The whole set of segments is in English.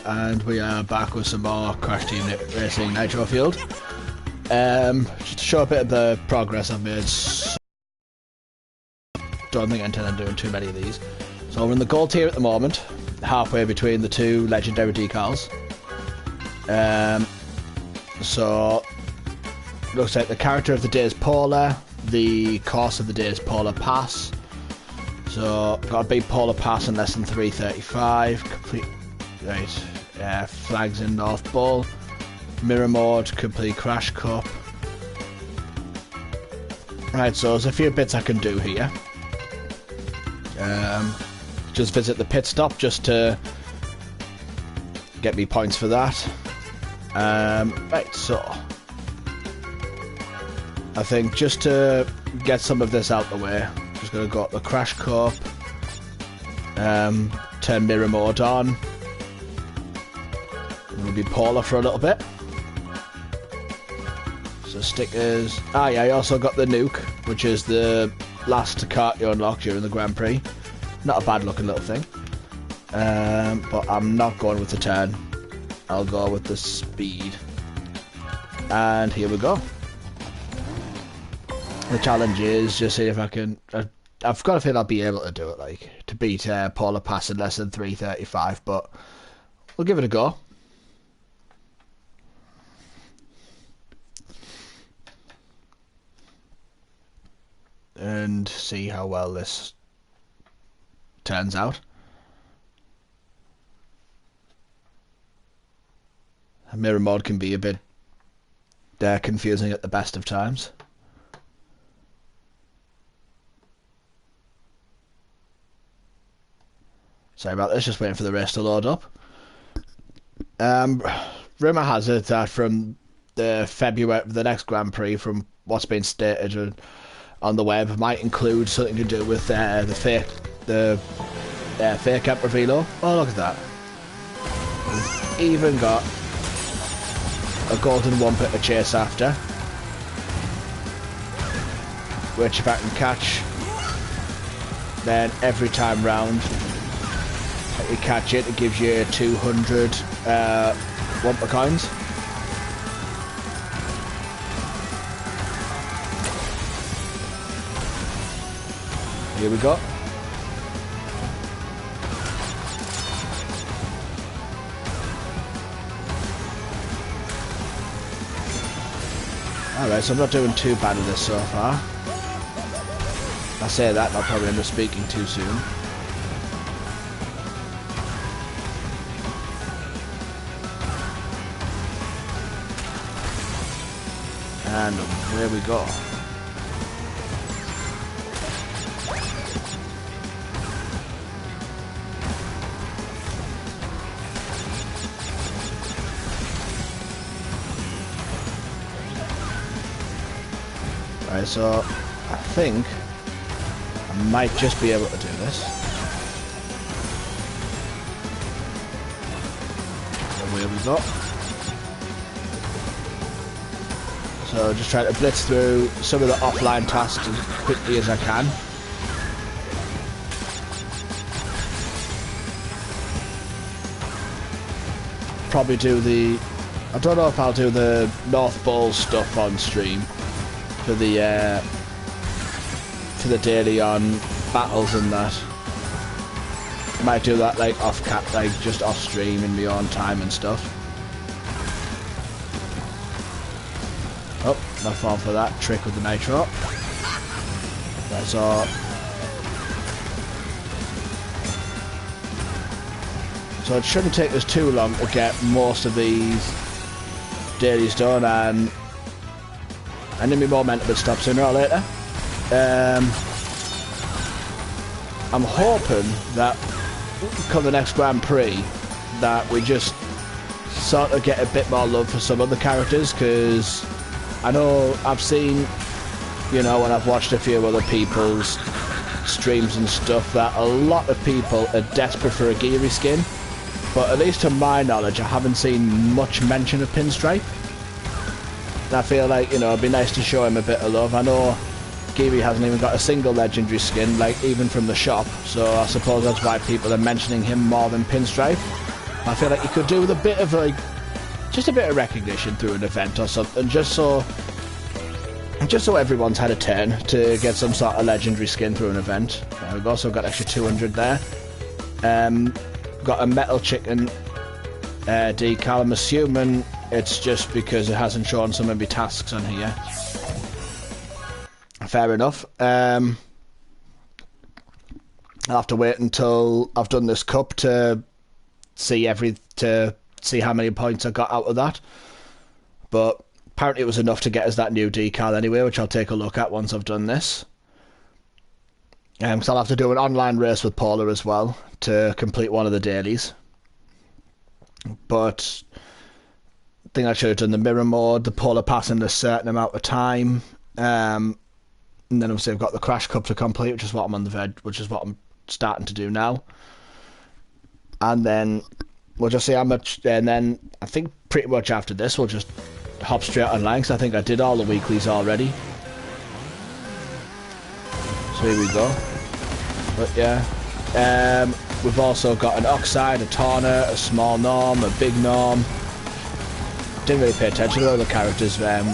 and we are back with some more Crash Team Racing Nitro-Fueled. Just to show a bit of the progress I've made. Don't think I intend on doing too many of these. So we're in the gold tier at the moment, halfway between the two legendary decals. So looks like the character of the day is Polar, the course of the day is Polar Pass. So got a big Polar Pass in less than 3:35. Complete right. Flags in North Bull. Mirror mode, complete Crash Cup. Right, so there's a few bits I can do here. Just visit the pit stop just to get me points for that. Right, so I think just to get some of this out the way, just gonna go the Crash Cup, turn mirror mode on. We'll be Polar for a little bit. So stickers. Ah yeah, I also got the nuke, which is the last cart you unlock during the Grand Prix. Not a bad looking little thing. But I'm not going with the turn. I'll go with the speed. And here we go. The challenge is just see if I can. I've got a feeling I'll be able to do it, like to beat Polar Pass in less than 3:35, but we'll give it a go. And see how well this turns out. Mirror mode can be a bit confusing at the best of times. Sorry about this, just waiting for the race to load up. Rumour has it that from the next Grand Prix, from what's been stated on the web, might include something to do with the fake Emperor Velo. Oh, look at that! We've even got a golden Wumpet to chase after, which if I can catch, then every time round that you catch it, it gives you 200 Wumper coins. Here we go. Alright, so I'm not doing too bad with this so far. If I say that, I'll probably end up speaking too soon. And there we go. Right, so I think I might just be able to do this. So here we go. So just try to blitz through some of the offline tasks as quickly as I can. Probably do the... I don't know if I'll do the North Bull stuff on stream for the daily on battles and that. I might do that like like just off stream in my own time and stuff. Oh, not fall for that trick with the Nitro. That's all. So it shouldn't take us too long to get most of these dailies done, and enemy momentum would stop sooner or later. I'm hoping that come the next Grand Prix that we just sort of get a bit more love for some other characters, because I know I've seen, you know, when I've watched a few other people's streams and stuff, that a lot of people are desperate for a Geary skin, but at least to my knowledge I haven't seen much mention of Pinstripe. And I feel like, you know, it'd be nice to show him a bit of love. I know Geary hasn't even got a single legendary skin, like even from the shop, so I suppose that's why people are mentioning him more than Pinstripe. I feel like you could do with a bit of like, just a bit of recognition through an event or something, just so everyone's had a turn to get some sort of legendary skin through an event. We've also got extra 200 there. Got a metal chicken decal. I'm assuming it's just because it hasn't shown some of my tasks on here. Fair enough. I'll have to wait until I've done this cup to see how many points I got out of that. But apparently it was enough to get us that new decal anyway, which I'll take a look at once I've done this. So I'll have to do an online race with Paula as well to complete one of the dailies. But I think I should have done the mirror mode, the Paula pass in a certain amount of time. And then obviously I've got the crash cup to complete, which is what I'm on the which is what I'm starting to do now. And then we'll just see how much, and then I think pretty much after this we'll just hop straight online, because I think I did all the weeklies already. So here we go. But yeah, we've also got an Oxide, a Tawna, a small Norm, a big Norm. Didn't really pay attention to all the characters were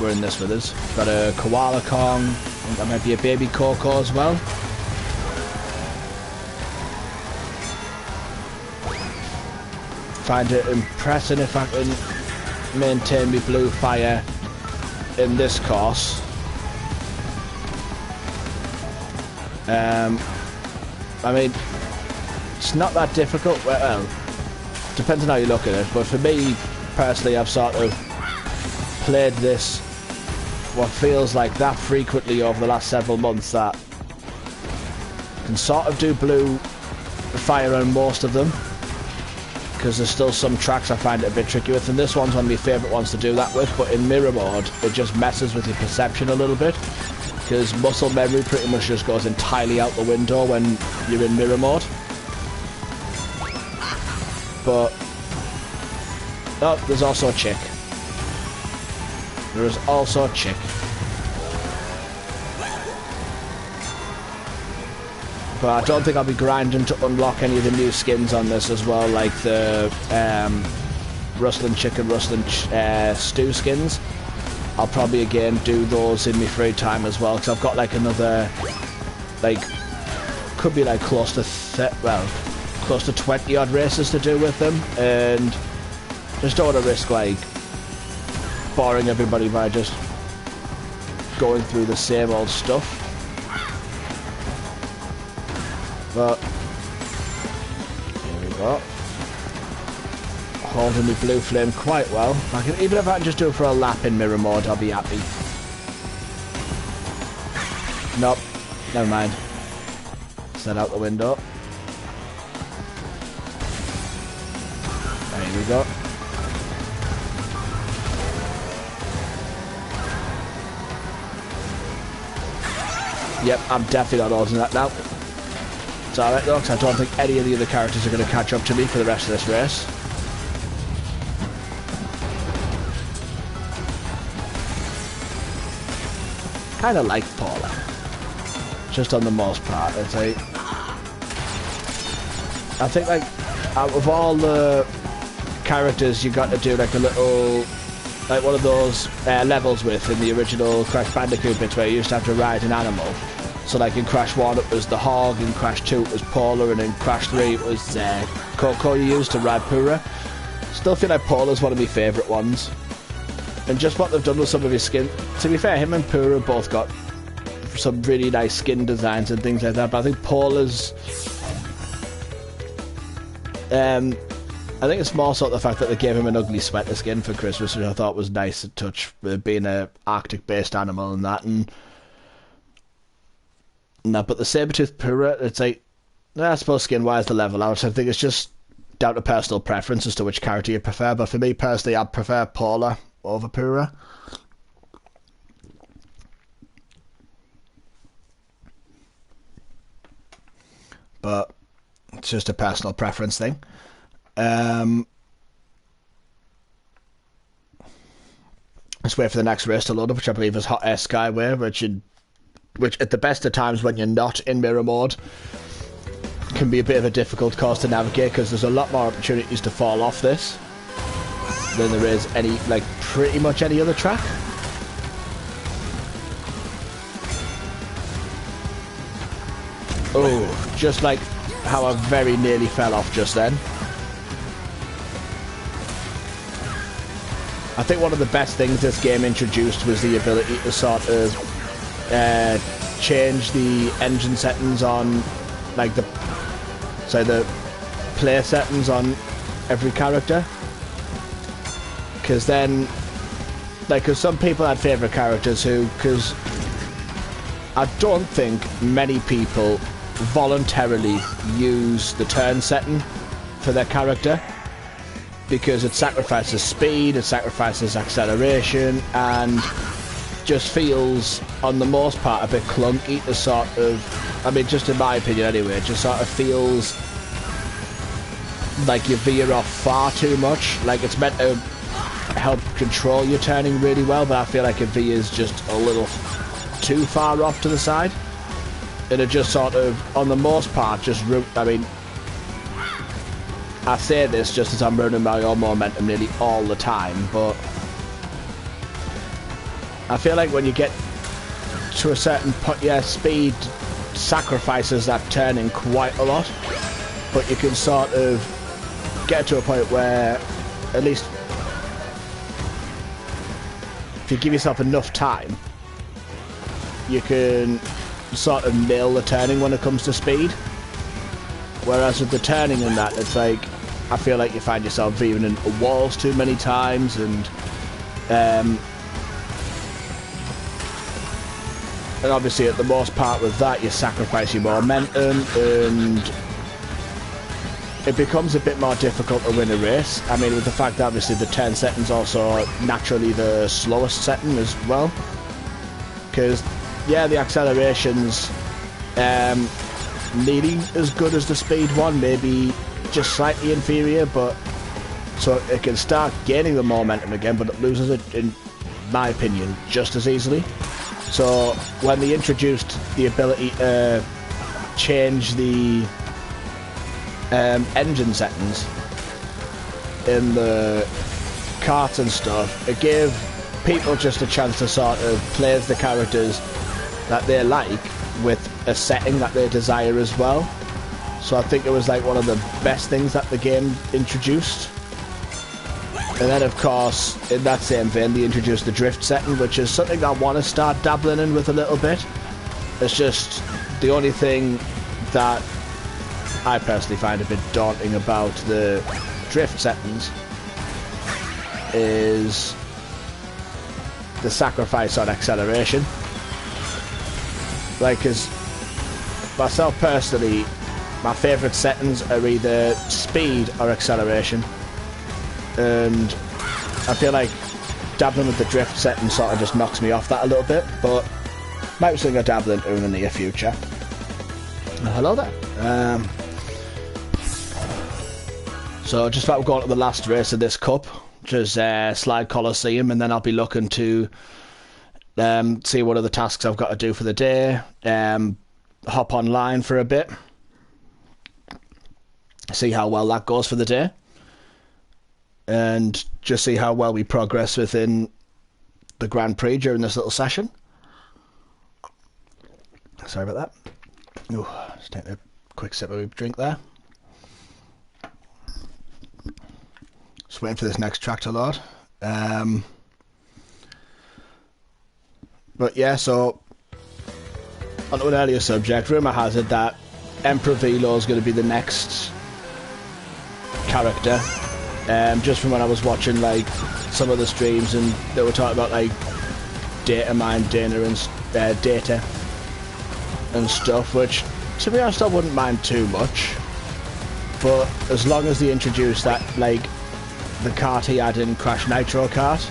in this with us. Got a Koala Kong, I think that might be a baby Coco as well. Find it impressive if I can maintain my blue fire in this course. I mean, it's not that difficult. Well, depends on how you look at it, but for me personally, I've sort of played this what feels like that frequently over the last several months that I can sort of do blue fire on most of them, because there's still some tracks I find it a bit tricky with, and this one's one of my favourite ones to do that with. But in mirror mode it just messes with your perception a little bit, because muscle memory pretty much just goes entirely out the window when you're in mirror mode. But oh, there's also a chick. There is also a chick. But I don't think I'll be grinding to unlock any of the new skins on this as well, like the Rustland chicken, Rustland stew skins. I'll probably again do those in my free time as well, because I've got like another, like, could be like close to 20 odd races to do with them, and just don't want to risk like boring everybody by just going through the same old stuff. But here we go. Holding the blue flame quite well. Even if I can just do it for a lap in mirror mode, I'll be happy. Nope, never mind. Set out the window. There we go. Yep, I'm definitely not holding that now. It's alright though, because I don't think any of the other characters are going to catch up to me for the rest of this race. Kind of like Paula, just on the most part. It's like, I think like out of all the characters you got to do like a little, like one of those levels with in the original Crash Bandicoot bits where you used to have to ride an animal. So like in Crash 1 it was the Hog, in Crash 2 it was Paula, and in Crash 3 it was Coco you used to ride Pura. Still feel like Paula's one of my favourite ones. And just what they've done with some of his skin, to be fair, him and Pura both got some really nice skin designs and things like that, but I think Paula's, I think it's more sort of the fact that they gave him an ugly sweater skin for Christmas, which I thought was nice to touch, being a Arctic based animal and that, and that. But the Sabertooth Pura, it's like, I suppose skin wise the level out, I think it's just down to personal preference as to which character you prefer, but for me personally I prefer Paula over Pura. But it's just a personal preference thing. Let's wait for the next race to load up, which I believe is Hot Air Skyway, which at the best of times when you're not in mirror mode, can be a bit of a difficult course to navigate because there's a lot more opportunities to fall off this than there is any, like, pretty much any other track. Oh, just like how I very nearly fell off just then. I think one of the best things this game introduced was the ability to sort of change the engine settings on, like, the play settings on every character. Because then, like, because some people had favourite characters because I don't think many people voluntarily use the turn setting for their character, because it sacrifices speed, it sacrifices acceleration, and just feels, on the most part, a bit clunky to sort of, I mean, just in my opinion anyway, it just sort of feels like you veer off far too much. Like, it's meant to help control your turning really well, but I feel like it veers just a little too far off to the side. And it just sort of, on the most part, just, I mean, I say this just as I'm running my own momentum nearly all the time, but I feel like when you get to a certain point, yeah, speed sacrifices that turning quite a lot, but you can sort of get to a point where, at least if you give yourself enough time, you can sort of nail the turning when it comes to speed. Whereas with the turning and that, it's like, I feel like you find yourself veering into walls too many times, and obviously at the most part with that, you sacrifice your momentum, and it becomes a bit more difficult to win a race. I mean, with the fact that obviously the turn setting's also naturally the slowest setting as well, because yeah, the acceleration's nearly as good as the speed one, maybe just slightly inferior, but so it can start gaining the momentum again, but it loses it, in my opinion, just as easily. So when they introduced the ability to change the engine settings in the karts and stuff, it gave people just a chance to sort of play as the characters that they like with a setting that they desire as well. So I think it was like one of the best things that the game introduced. And then of course, in that same vein, they introduced the drift setting, which is something I want to start dabbling in with a little bit. It's just the only thing that I personally find a bit daunting about the drift settings is the sacrifice on acceleration. Like, as myself personally, my favourite settings are either speed or acceleration, and I feel like dabbling with the drift setting sort of just knocks me off that a little bit, but might be something I dabble into in the near future. Hello there. So just about going to the last race of this cup, which is Slide Coliseum, and then I'll be looking to see what other tasks I've got to do for the day, hop online for a bit, see how well that goes for the day, and just see how well we progress within the Grand Prix during this little session. Sorry about that. Ooh, just take a quick sip of a drink there. Just waiting for this next track to load. But yeah, so onto an earlier subject, rumour has it that Emperor Velo is going to be the next character. Just from when I was watching like some of the streams, and they were talking about like data and stuff, which to be honest I wouldn't mind too much. But as long as they introduce that, like the kart he had in Crash Nitro Kart,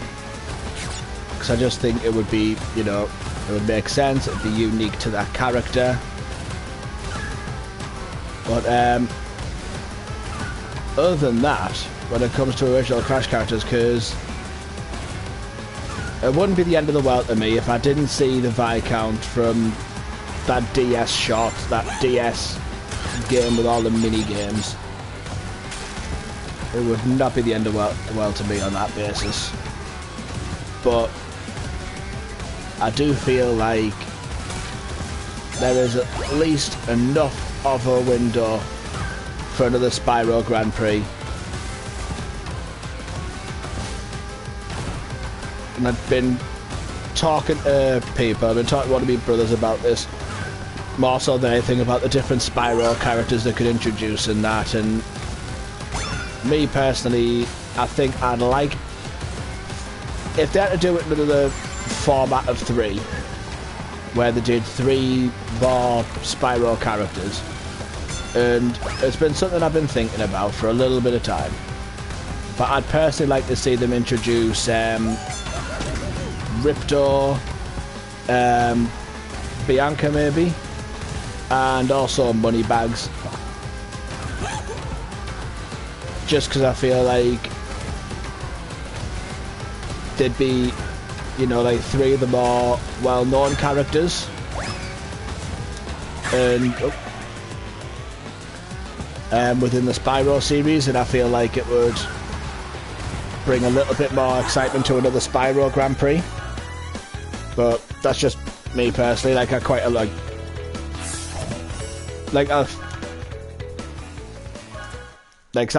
because I just think it would be, you know, it would make sense, it would be unique to that character. But other than that, when it comes to original Crash characters, because it wouldn't be the end of the world to me if I didn't see the Viscount from that DS shot, that DS game with all the mini games. It would not be the end of the world to me on that basis. But I do feel like there is at least enough of a window for another Spyro Grand Prix. And I've been talking to people, I've been talking to one of my brothers about this, more so than anything, about the different Spyro characters they could introduce in that. And me personally, I think I'd like, if they had to do it in the format of 3, where they did 3 more Spyro characters, and it's been something I've been thinking about for a little bit of time, but I'd personally like to see them introduce Ripto, Bianca maybe, and also Moneybags, just because I feel like they'd be, you know, like 3 of the more well-known characters, and within the Spyro series, and I feel like it would bring a little bit more excitement to another Spyro Grand Prix. But that's just me personally. Like, I quite like I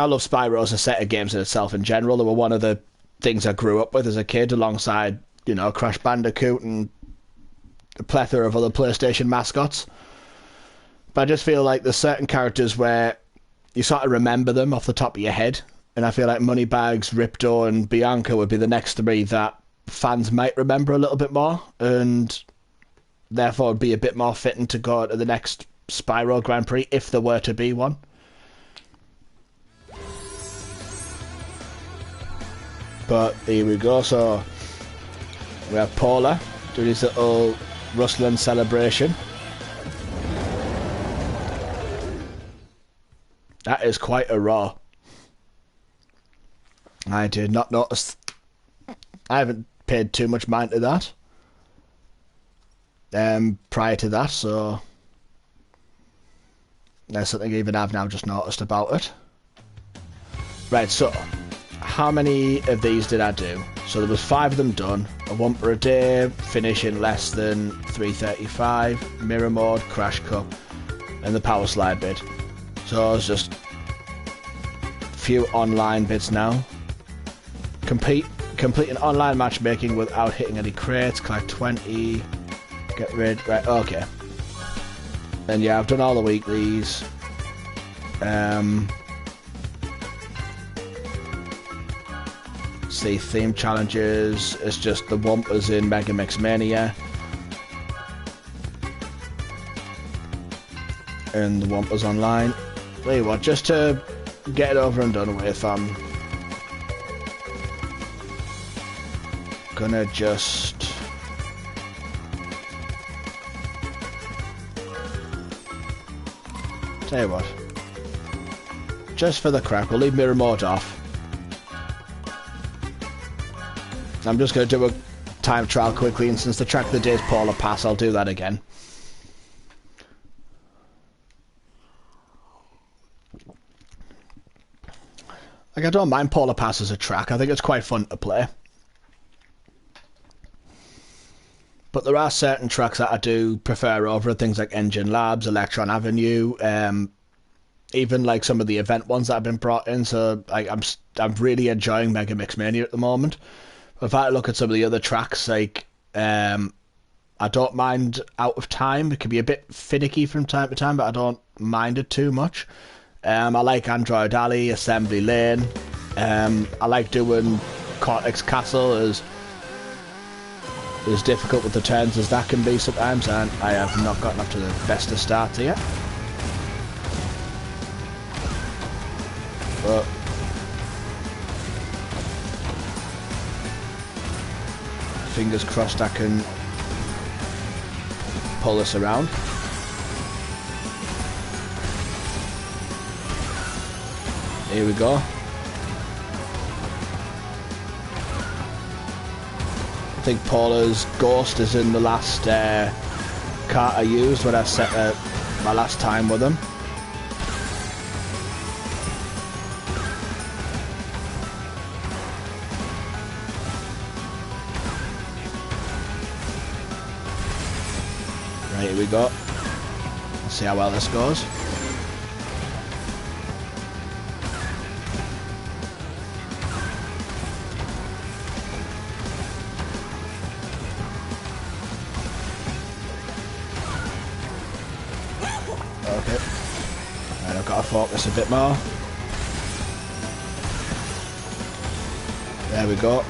love Spyro as a set of games in itself in general. They were one of the things I grew up with as a kid, alongside, you know, Crash Bandicoot and a plethora of other PlayStation mascots. But I just feel like there's certain characters where you sort of remember them off the top of your head, and I feel like Moneybags, Ripto and Bianca would be the next 3 that fans might remember a little bit more, and therefore would be a bit more fitting to go to the next Spyro Grand Prix, if there were to be one. But here we go. So we have Paula doing his little Rustland celebration. That is quite a roar. I did not notice. I haven't paid too much mind to that prior to that, so there's something even I've now just noticed about it. Right, so how many of these did I do? So there was 5 of them done. A 1 per a day, finish in less than 3:35, mirror mode, crash cup, and the power slide bit. So it's just a few online bits now. Complete an online matchmaking without hitting any crates, collect 20, get rid, right, okay. And yeah, I've done all the weeklies. See, theme challenges, it's just the Wumpers in Mega Mix Mania. And the Wumpers online. Tell you what, just to get it over and done with, I'm gonna just tell you what, just for the crack, we'll leave mirror mode off. I'm just gonna do a time trial quickly, and since the track of the day is Polar Pass, I'll do that again. Like, I don't mind Polar Pass as a track, I think it's quite fun to play. But there are certain tracks that I do prefer over things like Engine Labs, Electron Avenue, even like some of the event ones that have been brought in. So like, I'm really enjoying Mega Mix Mania at the moment. If I look at some of the other tracks, like I don't mind Out of Time. It can be a bit finicky from time to time, but I don't mind it too much. I like Android Alley, Assembly Lane. I like doing Cortex Castle, as difficult with the turns as that can be sometimes, and I have not gotten up to the best of starts yet. But fingers crossed I can pull this around. Here we go. I think Paula's Ghost is in the last cart I used when I set my last time with him. Here we go. Let's see how well this goes. Okay. Right, I've got to focus a bit more. There we go.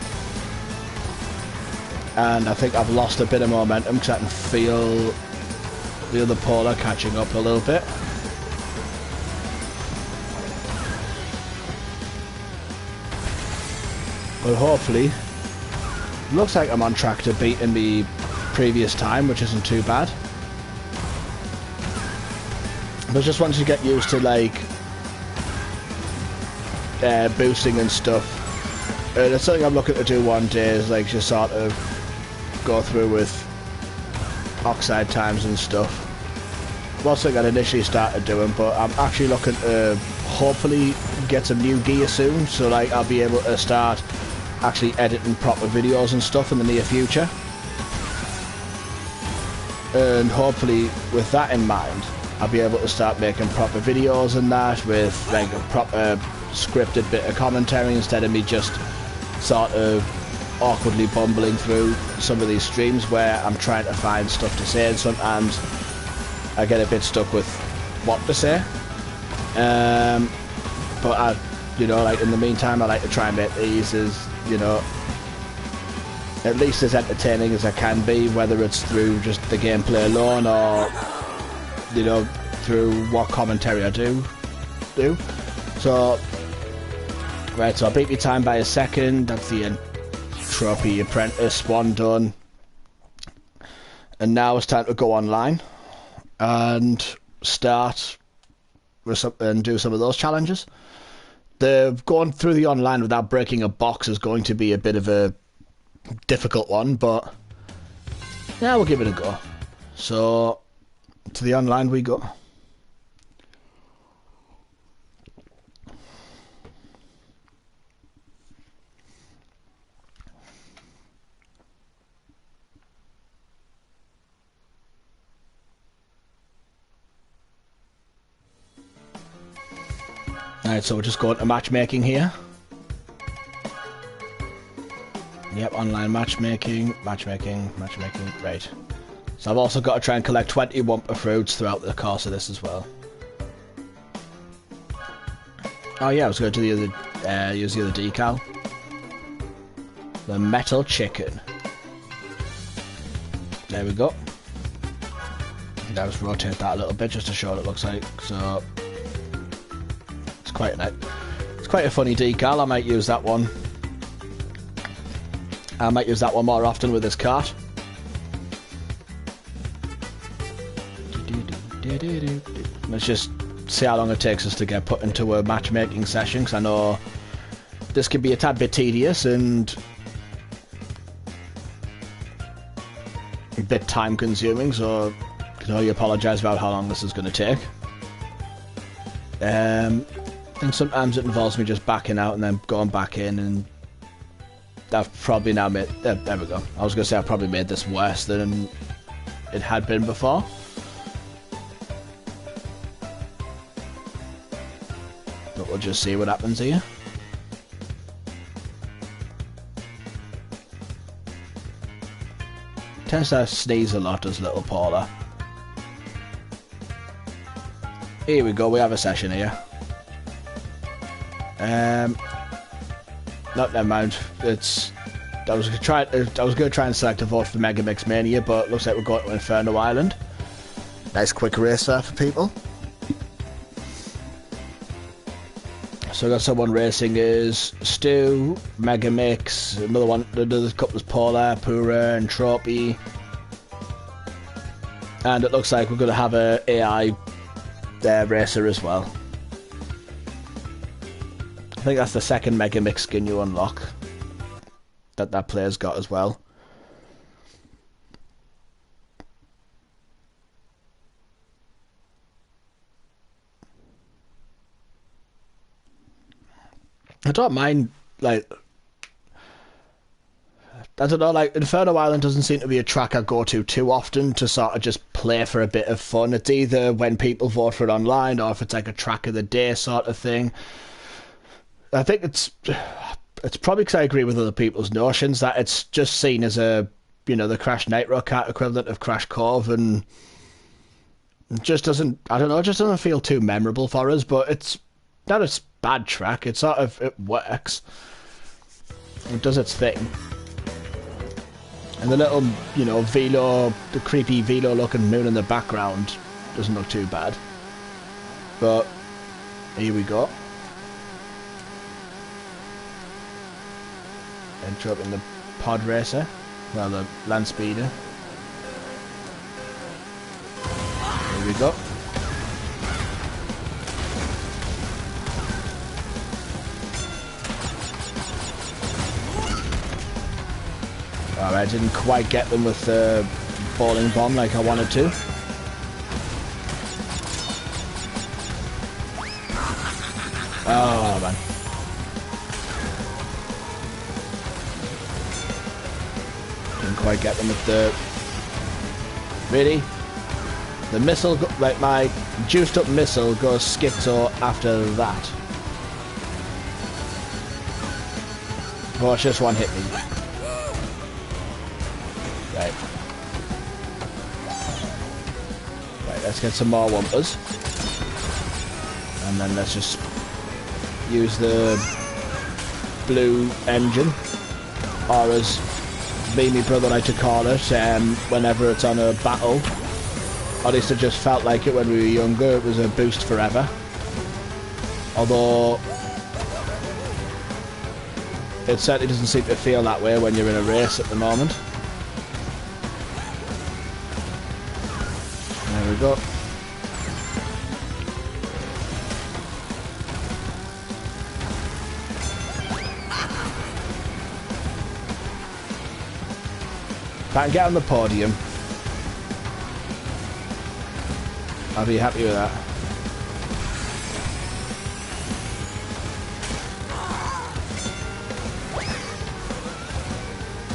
And I think I've lost a bit of momentum because I can feel the other polar catching up a little bit. But hopefully, looks like I'm on track to beating the previous time, which isn't too bad. But just once you get used to like boosting and stuff, it's something I'm looking to do one day, is like just sort of go through with oxide times and stuff. Well, something I initially started doing, but I'm actually looking to hopefully get some new gear soon, so like I'll be able to start actually editing proper videos and stuff in the near future. And hopefully with that in mind, I'll be able to start making proper videos and that with like a proper scripted bit of commentary instead of me just sort of awkwardly bumbling through some of these streams where I'm trying to find stuff to say and sometimes I get a bit stuck with what to say. But I, you know, like in the meantime, I like to try and make these as, you know, at least as entertaining as I can be, whether it's through just the gameplay alone or, you know, through what commentary I do. So, right, so I beat my time by a second. That's the Trophy Apprentice one done. And now it's time to go online and start with some, and do some of those challenges. Going through the online without breaking a box is going to be a bit of a difficult one, but yeah, we'll give it a go. So to the online we go. Alright, so we're just going to matchmaking here. Yep, online matchmaking, right. So I've also got to try and collect 20 Wumpa fruits throughout the course of this as well. Oh yeah, I was going to do the other, use the other decal. The metal chicken. There we go. I'll just rotate that a little bit just to show what it looks like. So it's quite a funny decal. I might use that one. I might use that one more often with this cart. Let's just see how long it takes us to get put into a matchmaking session, because I know this could be a tad bit tedious and a bit time consuming, so I can only apologise about how long this is going to take. I think sometimes it involves me just backing out and then going back in, and I've probably now made... there we go. I was going to say I've probably made this worse than it had been before. But we'll just see what happens here. Tends to sneeze a lot as little Paula. Here we go, we have a session here. No, never mind. It's... I was going to try and select a vote for Mega Mix Mania, but looks like we're going to Inferno Island. Nice quick race there for people. So I got someone racing is Stu, Mega Mix, another couple is Polar, Pura, and Tropy. And it looks like we're going to have a AI racer as well. I think that's the second Mega Mix skin you unlock that player's got as well. I don't mind like I don't know, like, Inferno Island doesn't seem to be a track I go to too often to sort of just play for a bit of fun. It's either when people vote for it online or if it's like a track of the day sort of thing. I think it's probably because I agree with other people's notions that it's just seen as a, you know, the Crash Nitro Kart equivalent of Crash Cove, and it just doesn't, I don't know, it just doesn't feel too memorable for us, but it's not a bad track. It sort of, it works. It does its thing. And the little, you know, velo, the creepy velo looking moon in the background doesn't look too bad. But here we go. Enter up in the pod racer. Well, the land speeder. Here we go. Alright, I didn't quite get them with the bowling bomb like I wanted to. Oh, man. Didn't quite get them with the... Really? The missile, like my juiced up missile goes schizo after that. Watch this one hit me. Right. Right, let's get some more Wumpers. And then let's just use the blue engine. Or as me and my brother like to call it, whenever it's on a battle. Or at least it just felt like it when we were younger. It was a boost forever. Although it certainly doesn't seem to feel that way when you're in a race at the moment. There we go. If I can get on the podium, I'll be happy with that.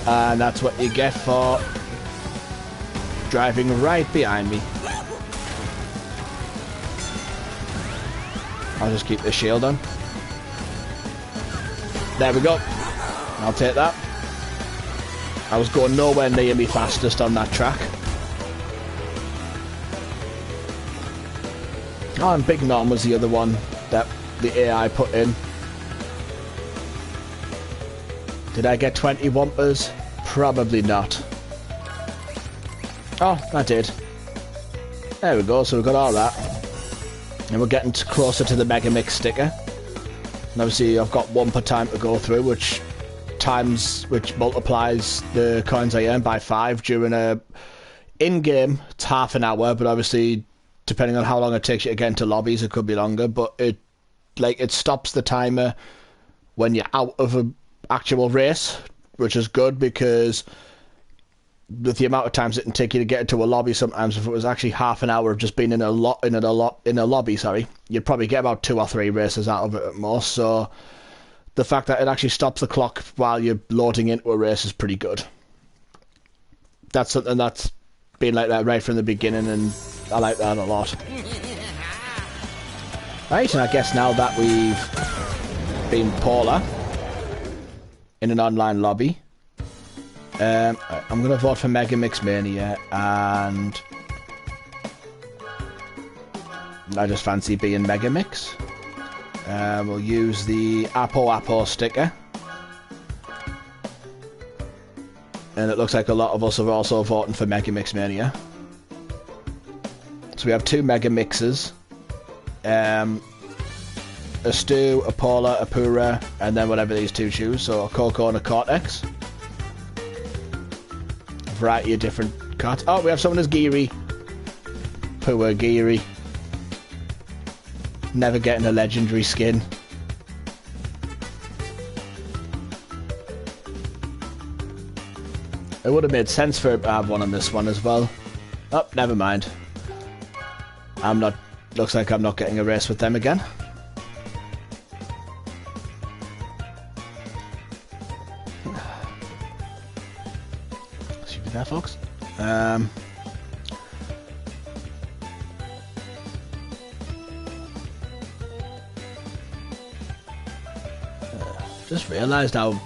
And that's what you get for driving right behind me. I'll just keep the shield on. There we go. I'll take that. I was going nowhere near me fastest on that track. Oh, and Big Norm was the other one that the AI put in. Did I get 20 Wumpers? Probably not. Oh, I did. There we go, so we've got all that. And we're getting closer to the Mega Mix sticker. And obviously I've got one per time to go through, which multiplies the coins I earn by 5 during a in-game. It's half an hour, but obviously depending on how long it takes you to get into lobbies, it could be longer. But it stops the timer when you're out of an actual race, which is good because with the amount of times it can take you to get into a lobby, sometimes if it was actually half an hour of just being in a lobby, sorry, you'd probably get about 2 or 3 races out of it at most. So the fact that it actually stops the clock while you're loading into a race is pretty good. That's something that's been like that right from the beginning, and I like that a lot. Right, and I guess now that we've been polar in an online lobby, I'm going to vote for Mega Mix Mania, and I just fancy being Mega Mix. We'll use the Apo sticker. And it looks like a lot of us are also voting for Mega Mix Mania. So we have 2 Mega Mixes. A Stu, a Polar, a Pura, and then whatever these 2 choose. So a Coco and a Cortex. A variety of different cards. Oh, we have someone as Geary. Pura Geary. Never getting a legendary skin. It would have made sense for it to have one on this one as well. Oh, never mind. Looks like I'm not getting a race with them again. there, folks. Just realised how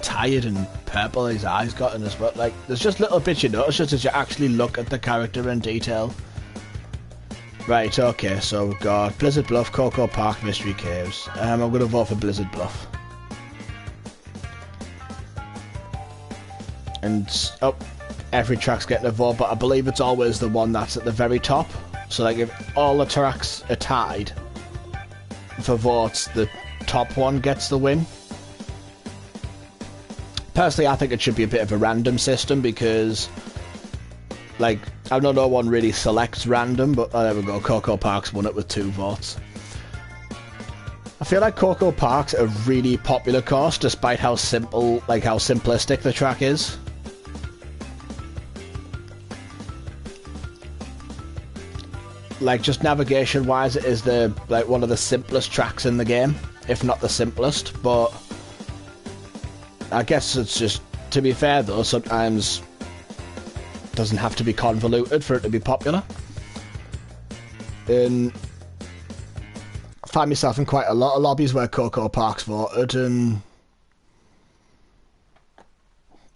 tired and purple his eyes got in as well. Like, there's just little bits you notice just as you actually look at the character in detail. Right, okay, so we've got Blizzard Bluff, Cocoa Park, Mystery Caves. I'm going to vote for Blizzard Bluff. And, oh, every track's getting a vote, but I believe it's always the one that's at the very top. So, like, if all the tracks are tied for votes, the top one gets the win. Personally, I think it should be a bit of a random system because, like, I know no one really selects random, but oh, there we go. Cocoa Park's won it with 2 votes. I feel like Cocoa Park's a really popular course, despite how simple, like how simplistic the track is. Like, just navigation-wise, it is like one of the simplest tracks in the game, if not the simplest. But I guess it's just, to be fair though, sometimes it doesn't have to be convoluted for it to be popular. And I find myself in quite a lot of lobbies where Cocoa Park's voted, and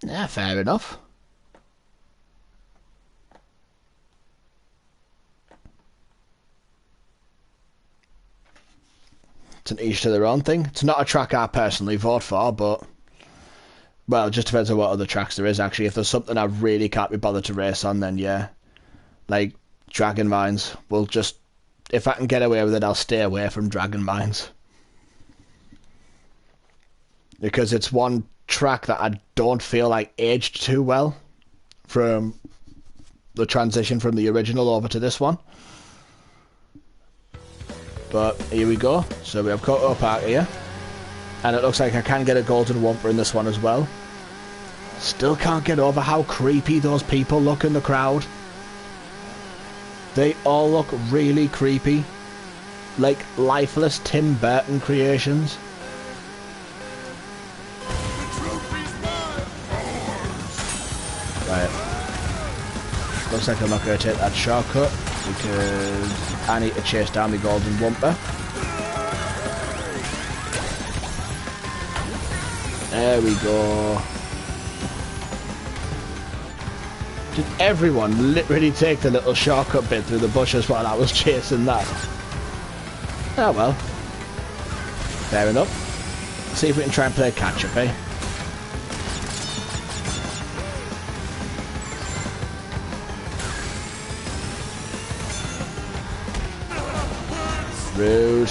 yeah, fair enough. It's an each to their own thing. It's not a track I personally vote for, but, well, it just depends on what other tracks there is, actually. If there's something I really can't be bothered to race on, then yeah. Like, Dragon Mines. We'll just, if I can get away with it, I'll stay away from Dragon Mines. Because it's one track that I don't feel like aged too well from the transition from the original over to this one. But here we go. So we have Cocoa Park here. And it looks like I can get a golden wumper in this one as well. Still can't get over how creepy those people look in the crowd. They all look really creepy. Like lifeless Tim Burton creations. Right. Looks like I'm not going to take that shortcut because I need to chase down the golden wumper. There we go. Did everyone literally take the little shortcut bit through the bushes while I was chasing that? Oh well. Fair enough. See if we can try and play catch up, eh? Rude.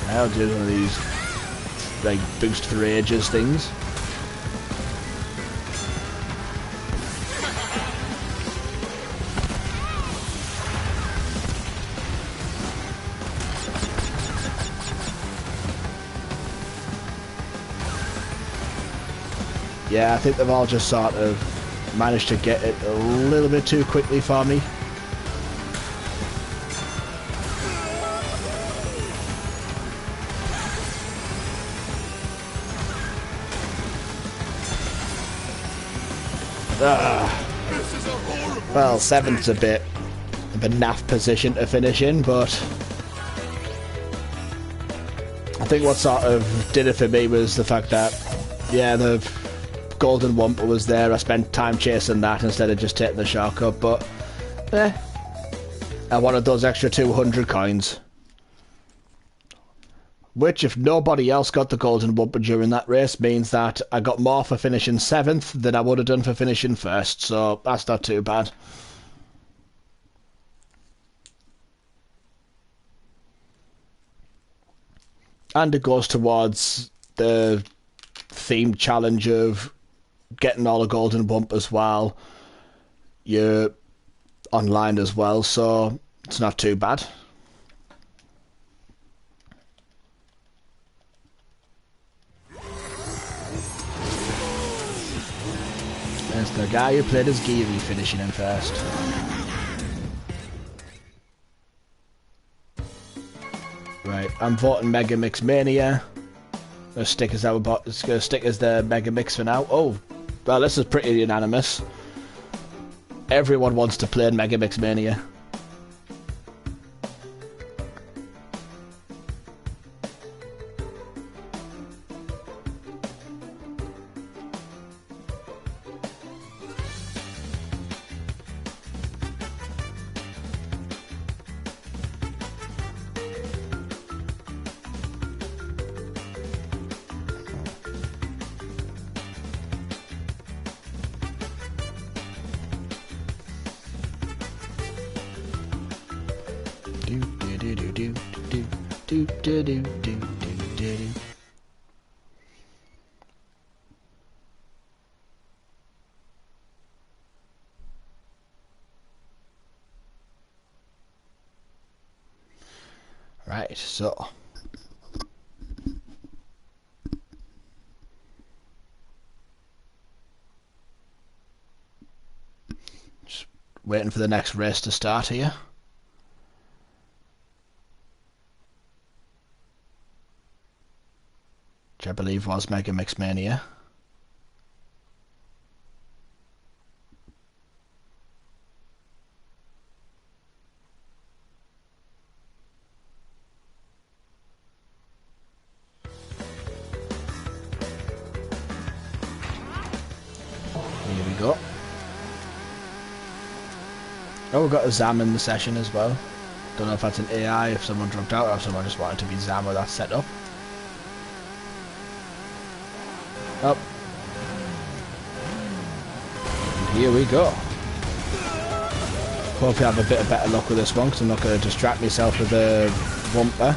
I'll do one of these, like, boost for ages things. Yeah, I think they've all just sort of managed to get it a little bit too quickly for me. Well, 7th's a bit of a naff position to finish in, but I think what sort of did it for me was the fact that, yeah, the golden wumper was there. I spent time chasing that instead of just taking the shortcut, but I wanted those extra 200 coins. Which, if nobody else got the golden wumper during that race, means that I got more for finishing 7th than I would have done for finishing 1st, so that's not too bad. And it goes towards the themed challenge of getting all the golden wumpers while you're online as well, so it's not too bad. It's the guy who played as Geary finishing him first. Right, I'm voting Mega Mix Mania. Gonna stick as it's gonna stick as the Mega Mix for now. Oh, well, this is pretty unanimous. Everyone wants to play in Mega Mix Mania. Right, so just waiting for the next race to start here. Which I believe was Mega Mix Mania. Here we go. Oh, we've got a Zam in the session as well. Don't know if that's an AI, if someone dropped out, or if someone just wanted to be Zam with that setup. Up. And here we go. Hopefully I have a bit of better luck with this one, because I'm not going to distract myself with a bumper.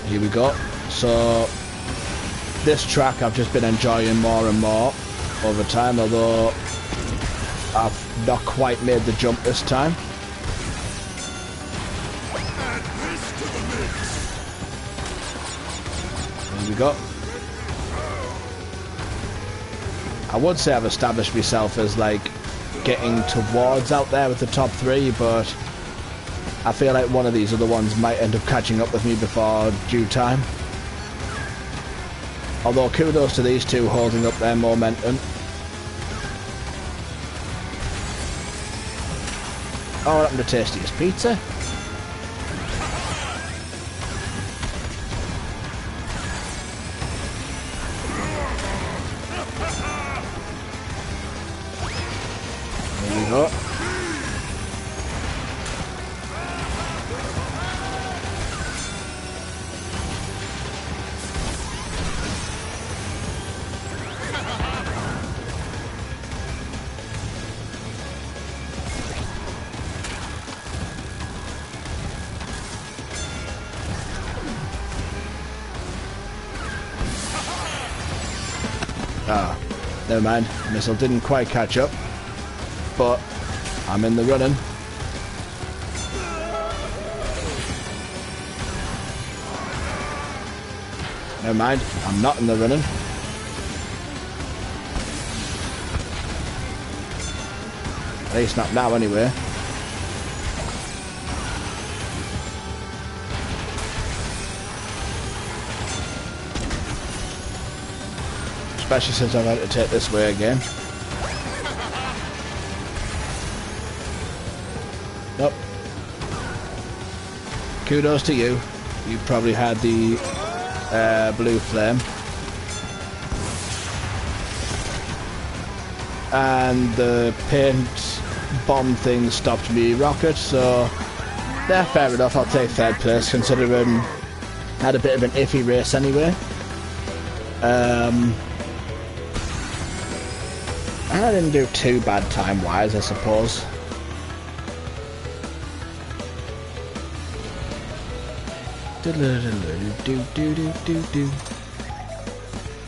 Here we go. So this track I've just been enjoying more and more over time, although I've not quite made the jump this time. Here we go. I would say I've established myself as like getting towards out there with the top three, but I feel like one of these other ones might end up catching up with me before due time. Although kudos to these two holding up their momentum. Oh, what happened to Tastiest Pizza? There we go. Ah, never mind. Missile didn't quite catch up, but I'm in the running. Never mind, I'm not in the running. At least not now, anyway. Especially since I've had to take this way again. Nope. Kudos to you. You probably had the blue flame. And the paint bomb thing stopped me rocket, so yeah, fair enough, I'll take third place considering I had a bit of an iffy race anyway. I didn't do too bad time-wise, I suppose.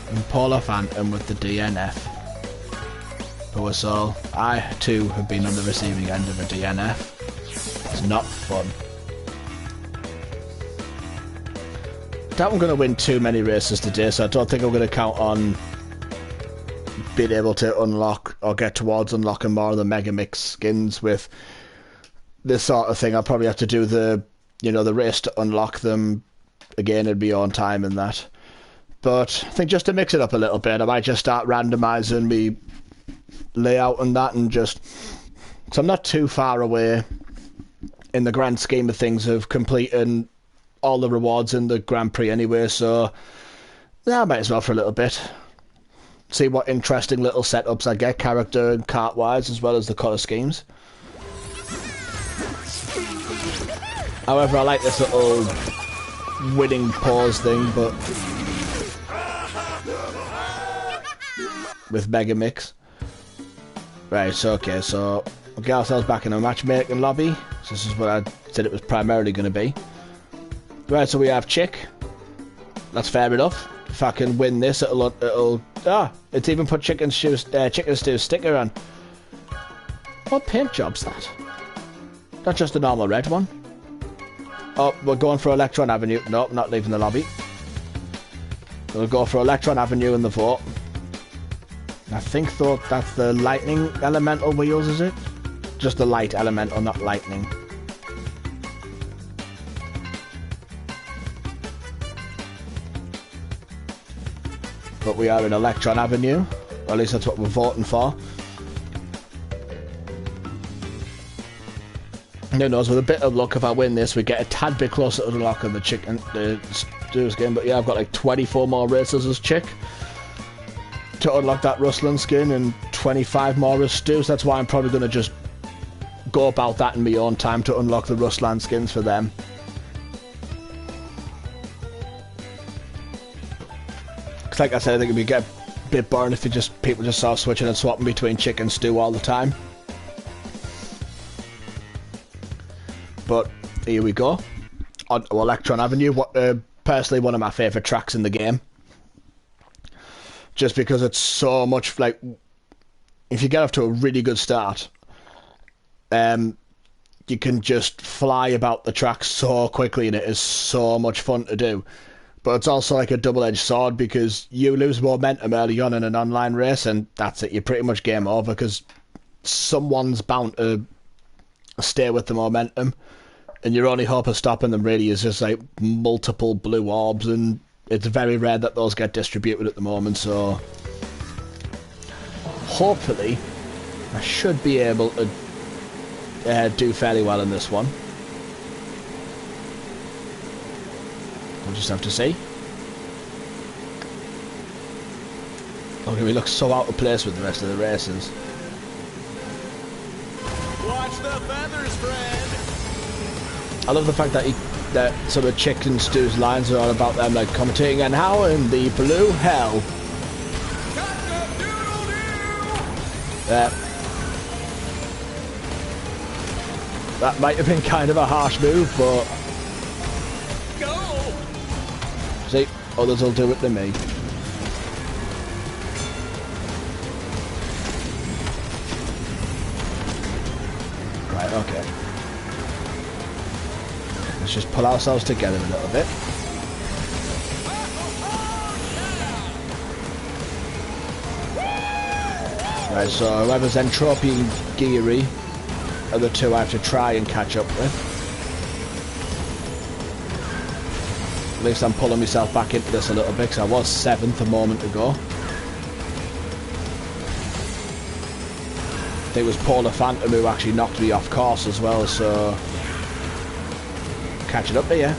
And Paula Phantom with the DNF. Poor soul. I too have been on the receiving end of a DNF. It's not fun. Doubt I'm going to win too many races today, so I don't think I'm going to count on being able to unlock or get towards unlocking more of the Mega Mix skins with this sort of thing. I'll probably have to do the, you know, the race to unlock them again and be on time and that. But I think just to mix it up a little bit, I might just start randomising me layout and that, and just, so I'm not too far away in the grand scheme of things of completing all the rewards in the Grand Prix anyway, so yeah, I might as well for a little bit. See what interesting little setups I get, character and kart-wise, as well as the colour schemes. However, I like this little winning pause thing, but with Mega Mix. Right, so okay, so we'll get ourselves back in a matchmaking lobby. So this is what I said it was primarily going to be. Right, so we have Chick. That's fair enough. If I can win this, it'll it's even put Chicken Stew's sticker on. What paint job's that? Not just a normal red one. Oh, we're going for Electron Avenue. Nope, not leaving the lobby. We'll go for Electron Avenue in the vote. I think though that's the lightning elemental wheels, is it? Just the light elemental, not lightning. But we are in Electron Avenue, or at least that's what we're voting for. Who knows, with a bit of luck, if I win this, we get a tad bit closer to unlocking the Stew's game. But yeah, I've got like 24 more races as Chick to unlock that Rustland skin, and 25 more as Stew's. That's why I'm probably going to just go about that in my own time to unlock the Rustland skins for them. Like I said, I think it'd get a bit boring if people just start switching and swapping between Chick and Stew all the time. But here we go on to Electron Avenue. Personally, one of my favourite tracks in the game, just because it's so much like, if you get off to a really good start, you can just fly about the track so quickly, and it is so much fun to do. But it's also like a double-edged sword, because you lose momentum early on in an online race and that's it, you're pretty much game over, because someone's bound to stay with the momentum, and your only hope of stopping them really is just like multiple blue orbs, and it's very rare that those get distributed at the moment, so hopefully I should be able to do fairly well in this one. We'll just have to see. Okay, we look so out of place with the rest of the races. Watch the feathers, friend. I love the fact that sort of Chick and Stew's lines are all about them like commentating and how in the blue hell. That might have been kind of a harsh move, but see, others will do it to me. Right, okay. Let's just pull ourselves together a little bit. Right, so whoever's Entropy and Geary are the two I have to try and catch up with. At least I'm pulling myself back into this a little bit, because I was 7th a moment ago. I think it was Polar Phantom who actually knocked me off course as well, so catching up here.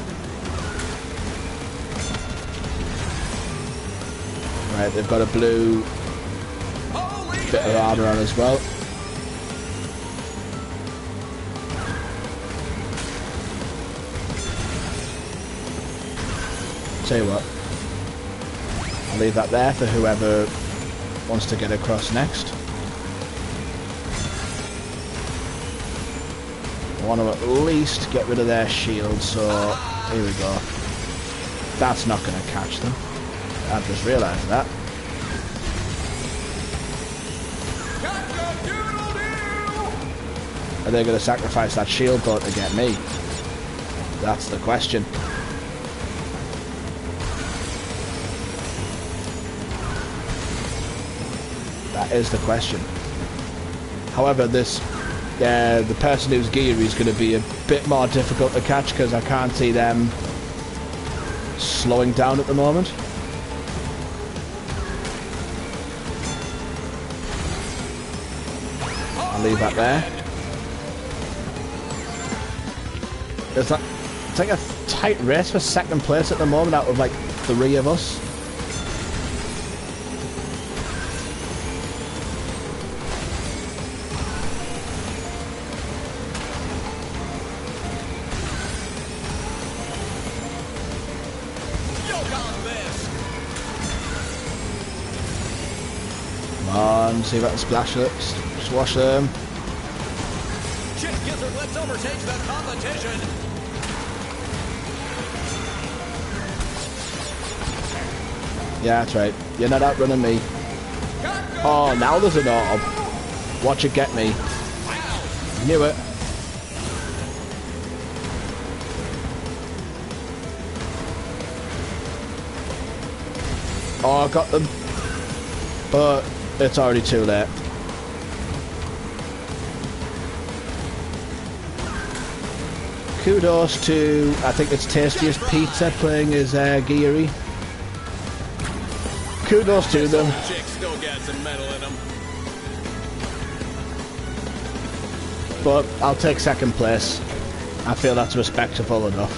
Right, they've got a blue bit of armour on as well. Tell you what, I'll leave that there for whoever wants to get across next. I want to at least get rid of their shield, so here we go. That's not going to catch them. I've just realised that. Are they going to sacrifice that shield though to get me? That's the question. That is the question. However, this the person who's geary is going to be a bit more difficult to catch because I can't see them slowing down at the moment. I'll leave that there. It's like a tight race for second place at the moment out of like 3 of us. See if I can splash it, swash them. Chip Gizzard, let's overtake the competition. Yeah, that's right. You're not outrunning me. Oh, now there's an orb. Watch it get me. Knew it. Oh, I got them. But it's already too late. Kudos to, I think it's Tastiest Pizza playing as Geary. Kudos to them. Chick still got some metal in them. But I'll take second place. I feel that's respectable enough.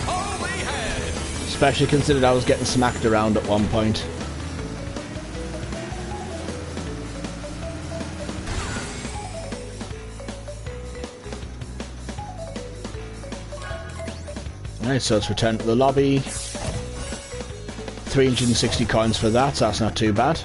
Holy head! Especially considering I was getting smacked around at one point. Right, so let's return to the lobby. 360 coins for that, so that's not too bad.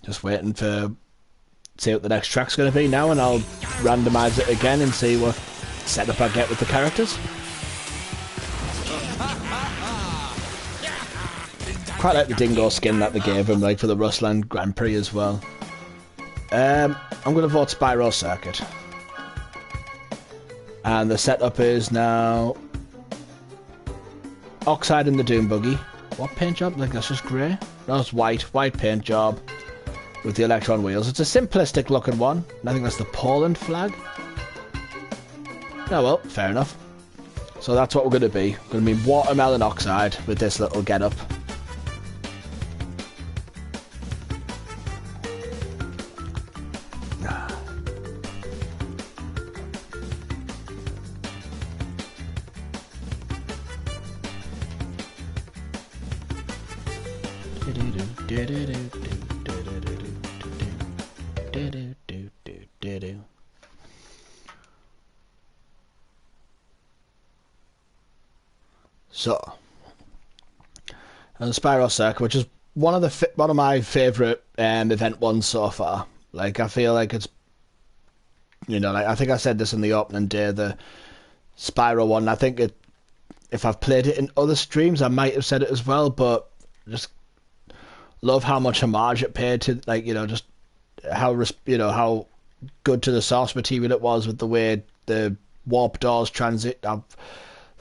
Just waiting for see what the next track's going to be now, and I'll randomise it again and see what setup I get with the characters. Quite like the dingo skin that they gave him, like for the Rustland Grand Prix as well. I'm going to vote Spyro Circuit, and the setup is now Oxide in the Doom Buggy. What paint job? Like that's just grey. No, it's white paint job. With the Electron wheels. It's a simplistic looking one. I think that's the Poland flag. Oh well, fair enough. So that's what we're going to be. We're going to be Watermelon Oxide with this little get-up. So, and the Spyro Circuit, which is one of my favourite event ones so far. Like, I feel like it's, you know, like I think I said this in the opening day, the Spyro one. I think it, if I've played it in other streams, I might have said it as well. But just love how much homage it paid to, like, you know, just how how good to the source material it was with the way the warp doors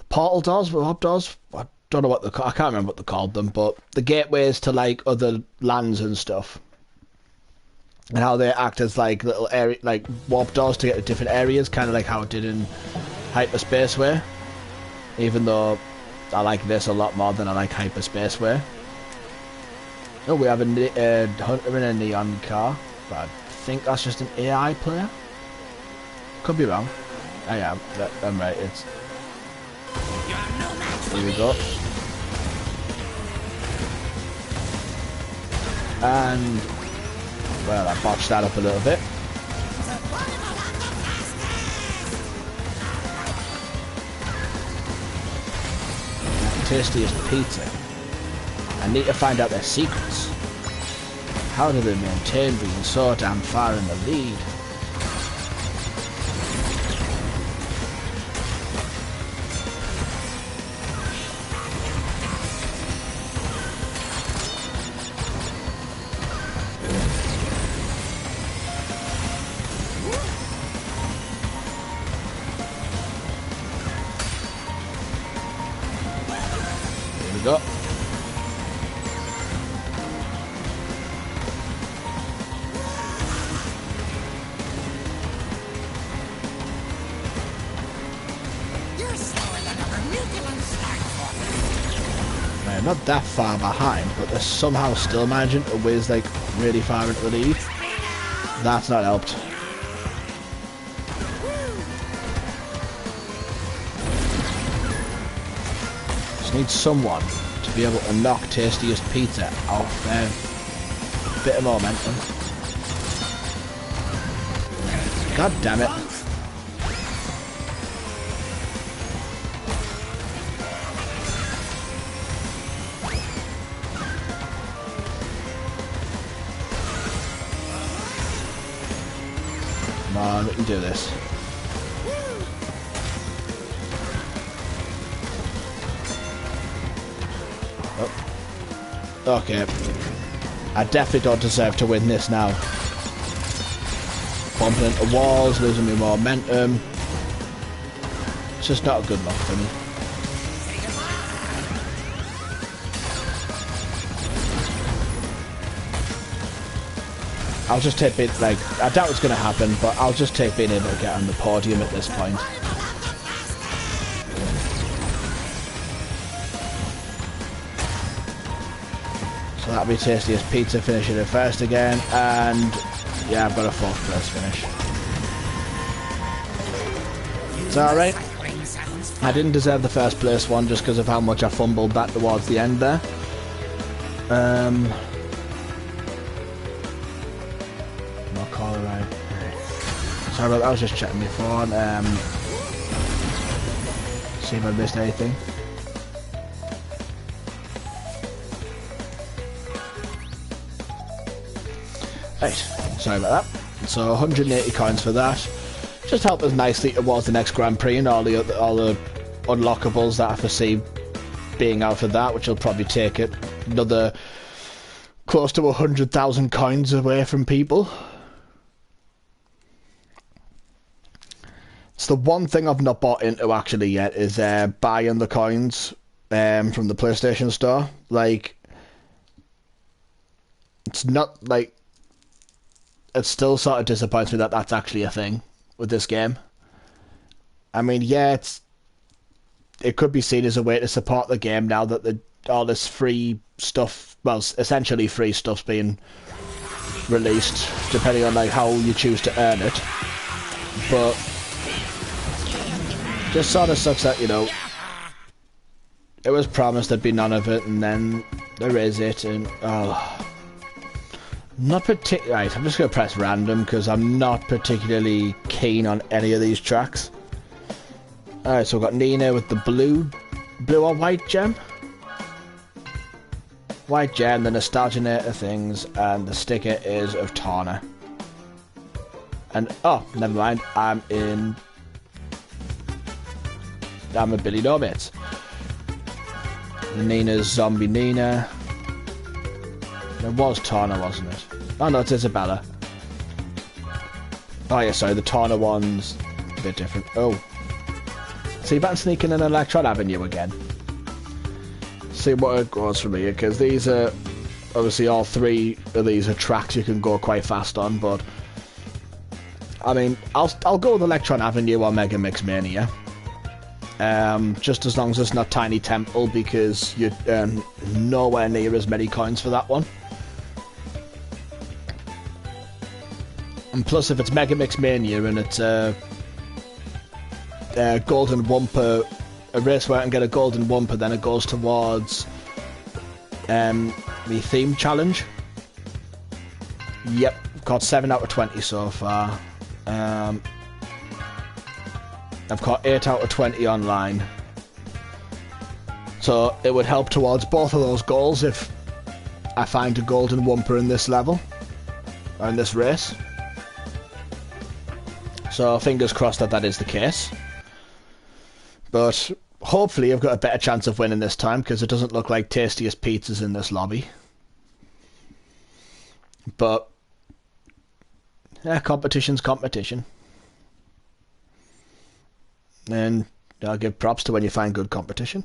portal doors, warp doors. I don't know what I can't remember what they called them, but the gateways to like other lands and stuff, and how they act as like little area, like warp doors to get to different areas, kind of like how it did in Hyperspace Way. Even though I like this a lot more than I like Hyperspace Way. Oh, we have a hunter in a neon car, but I think that's just an AI player. Could be wrong. I am. I'm right. It's. Here we go. And, well, I botched that up a little bit. Tastiest pizza. I need to find out their secrets. How do they maintain being so damn far in the lead? Go. You're slower than ever. Nuclear start. Man, not that far behind, but they're somehow still managing to whiz like really far into the lead. That's not helped. Need someone to be able to knock Tastiest Pizza off their bit of momentum. God damn it. Come on, we can do this. Okay. I definitely don't deserve to win this now. Bumping into walls, losing my momentum. It's just not good enough for me. I'll just take being, like, I doubt it's going to happen, but I'll just take being able to get on the podium at this point. So that'll be Tastiest Pizza finishing it first again, and yeah, I've got a 4th place finish. It's alright. I didn't deserve the 1st place one just because of how much I fumbled that towards the end there. Not call right. Sorry about that, I was just checking my phone. See if I missed anything. Right, sorry about that. So 180 coins for that. Just help us nicely towards the next Grand Prix and all the unlockables that I foresee being out for that, which will probably take it another close to 100,000 coins away from people. It's the one thing I've not bought into actually yet is buying the coins from the PlayStation Store. Like, it's not like, it still sort of disappoints me that that's actually a thing with this game. I mean, yeah, it could be seen as a way to support the game now that all this free stuff, well, essentially free stuff's being released, depending on like how you choose to earn it. But just sort of sucks that, you know, it was promised there'd be none of it, and then there is it, and oh. Not particularly. Right, I'm just going to press random because I'm not particularly keen on any of these tracks. Alright, so we've got Nina with the blue or white gem? White gem, the Nostalginator things, and the sticker is of Tawna. And, oh, never mind, I'm a Billy No Mates. Nina's Zombie Nina. It was Tawna, wasn't it? Oh no, it's Isabella. Oh yeah, sorry, the Tawna one's a bit different. Oh. See about sneaking in Electron Avenue again. See what it goes from here, because these are obviously all 3 of these are tracks you can go quite fast on, but I mean, I'll go with Electron Avenue or Mega Mix Mania. Just as long as it's not Tiny Temple, because you earn nowhere near as many coins for that one. And plus, if it's Mega Mix Mania and it's Golden Wumper, a race where I can get a Golden Wumper, then it goes towards the theme challenge. Yep, got 7 out of 20 so far. I've got 8 out of 20 online. So it would help towards both of those goals if I find a golden Wumper in this level, or in this race. So fingers crossed that that is the case. But hopefully I've got a better chance of winning this time, because it doesn't look like tastiest pizzas in this lobby. But yeah, competition's competition. And I'll give props to when you find good competition.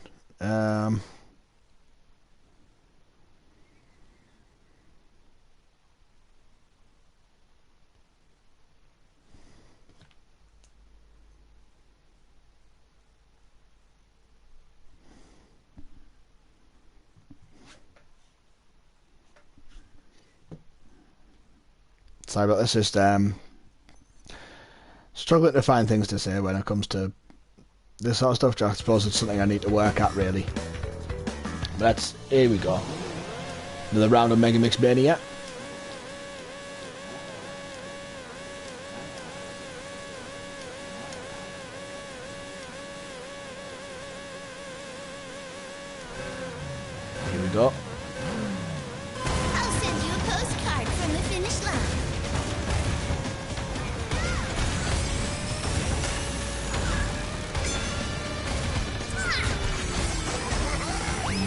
Sorry about this, just struggling to find things to say when it comes to this sort of stuff. I suppose it's something I need to work at, really. But here we go. Another round of Mega Mix Mania. Here we go. I'll send you a postcard from the finish line.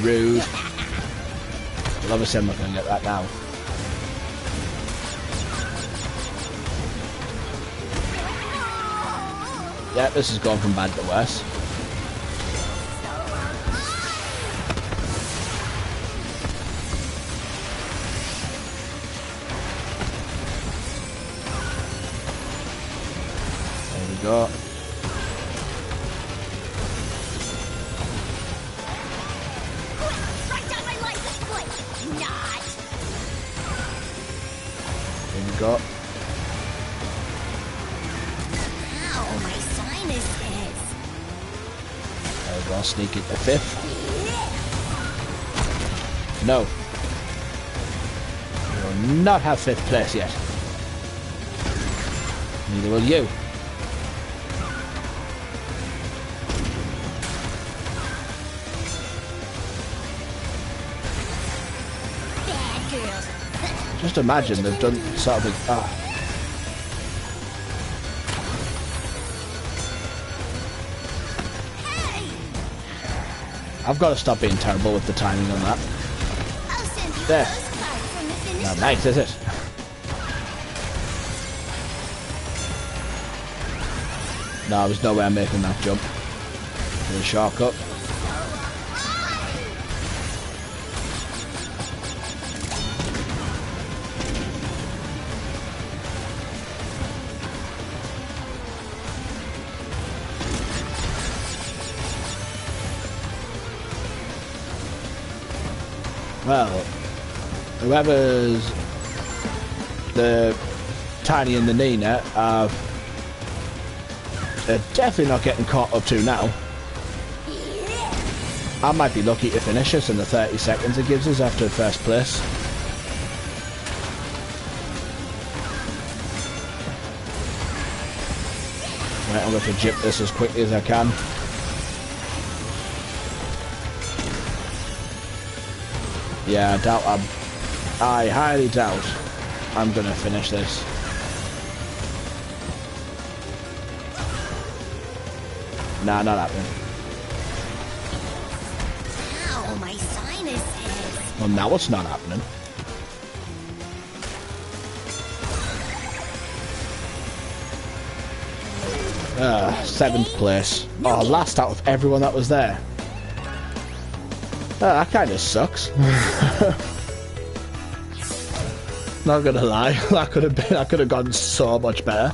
Rude. Well, obviously I'm not going to get that now. Yeah, this has gone from bad to worse. There we go. Write down my license plate. Not. There we go. Ow, my sinuses. There we go, sneak into 5th. No. You will not have 5th place yet. Neither will you. Bad girls. Just imagine they've done sort of a... Hey! I've got to stop being terrible with the timing on that. I'll send you There. a postcard from the finish Not line. nice, is it? No, there's no way I'm making that jump. There's a shortcut. Well, whoever's the Tiny and the Nina are definitely not getting caught up to now. I might be lucky to finish us in the 30 seconds it gives us after first place. Right, I'm going to jip this as quickly as I can. Yeah, I highly doubt I'm going to finish this. Nah, not happening. Ow, my sinuses. Well, now it's not happening. Seventh place. Oh, last out of everyone that was there. That kind of sucks. Not gonna lie, that could have gone so much better.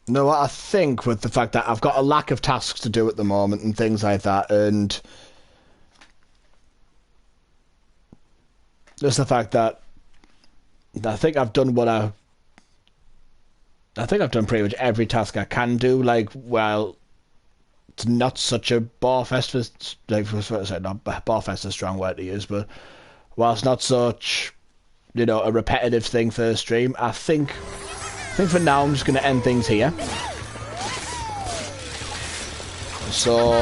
No, I think with the fact that I've got a lack of tasks to do at the moment and things like that, and there's the fact that I think I've done what I I think I've done pretty much every task I can do. Like, well, it's not such a bar fest for, like, not bar fest is a strong word to use, but whilst not such, you know, a repetitive thing for the stream, I think for now I'm just going to end things here. So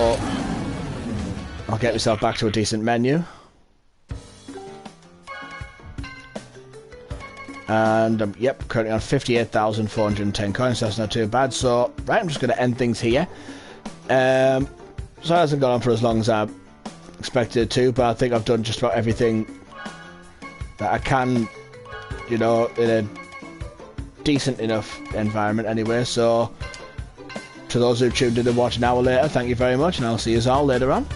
I'll get myself back to a decent menu. And yep, currently on 58,410 coins, so that's not too bad. So, right, I'm just going to end things here. So it hasn't gone on for as long as I expected it to, but I think I've done just about everything that I can, you know, in a decent enough environment anyway. So, to those who tuned in to watch an hour later, thank you very much, and I'll see you all later on.